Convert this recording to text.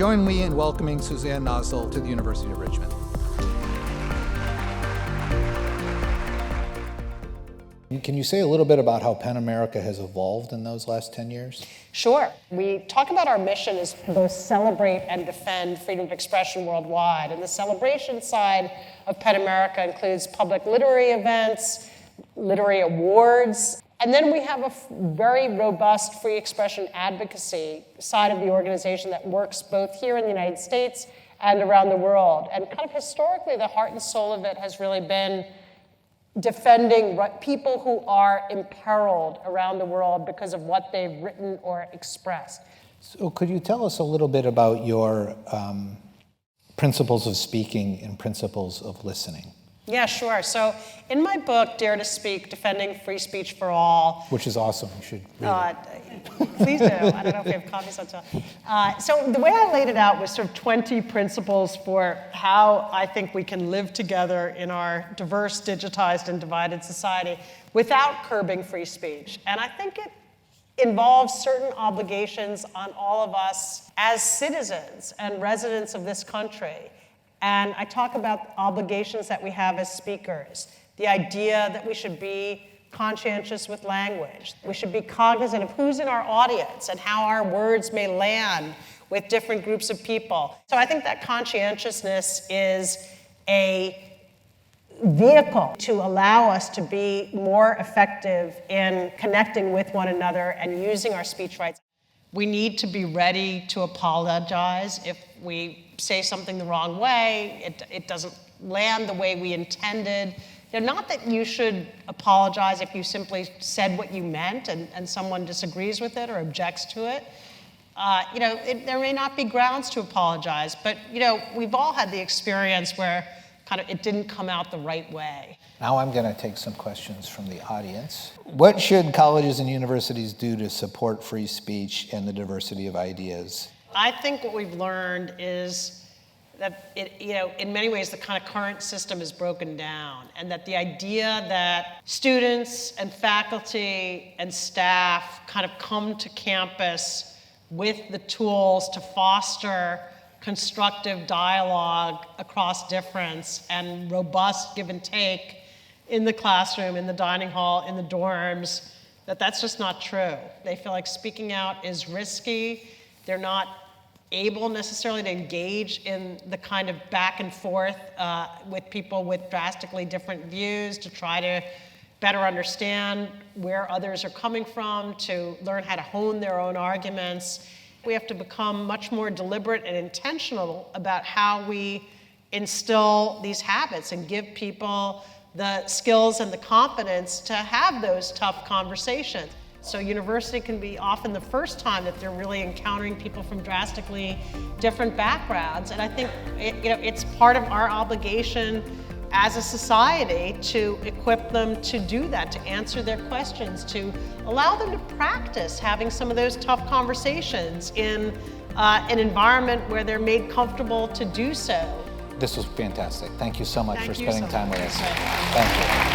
join me in welcoming Suzanne Nossel to the University of Richmond. Can you say a little bit about how PEN America has evolved in those last 10 years? Sure. We talk about our mission is to both celebrate and defend freedom of expression worldwide. And the celebration side of PEN America includes public literary events, literary awards, and then we have a very robust free expression advocacy side of the organization that works both here in the United States and around the world. And kind of historically, the heart and soul of it has really been defending people who are imperiled around the world because of what they've written or expressed. So could you tell us a little bit about your principles of speaking and principles of listening? Yeah, sure. So in my book, Dare to Speak, Defending Free Speech for All. Which is awesome. You should read it. Please do. I don't know if we have copies on so the way I laid it out was sort of 20 principles for how I think we can live together in our diverse, digitized, and divided society without curbing free speech. And I think it involves certain obligations on all of us as citizens and residents of this country. And I talk about obligations that we have as speakers, the idea that we should be conscientious with language. We should be cognizant of who's in our audience and how our words may land with different groups of people. So I think that conscientiousness is a vehicle to allow us to be more effective in connecting with one another and using our speech rights. We need to be ready to apologize if we say something the wrong way, it doesn't land the way we intended. Not that you should apologize if you simply said what you meant and someone disagrees with it or objects to it. There may not be grounds to apologize, but we've all had the experience where kind of it didn't come out the right way. Now I'm going to take some questions from the audience. What should colleges and universities do to support free speech and the diversity of ideas? I think what we've learned is that in many ways the kind of current system is broken down, and that the idea that students and faculty and staff kind of come to campus with the tools to foster constructive dialogue across difference and robust give and take in the classroom, in the dining hall, in the dorms, that's just not true. They feel like speaking out is risky. They're not able necessarily to engage in the kind of back and forth with people with drastically different views to try to better understand where others are coming from, to learn how to hone their own arguments. We have to become much more deliberate and intentional about how we instill these habits and give people the skills and the confidence to have those tough conversations. So university can be often the first time that they're really encountering people from drastically different backgrounds. And I think it's part of our obligation as a society to equip them to do that, to answer their questions, to allow them to practice having some of those tough conversations in an environment where they're made comfortable to do so. This was fantastic. Thank you so much for spending time with us. Thank you.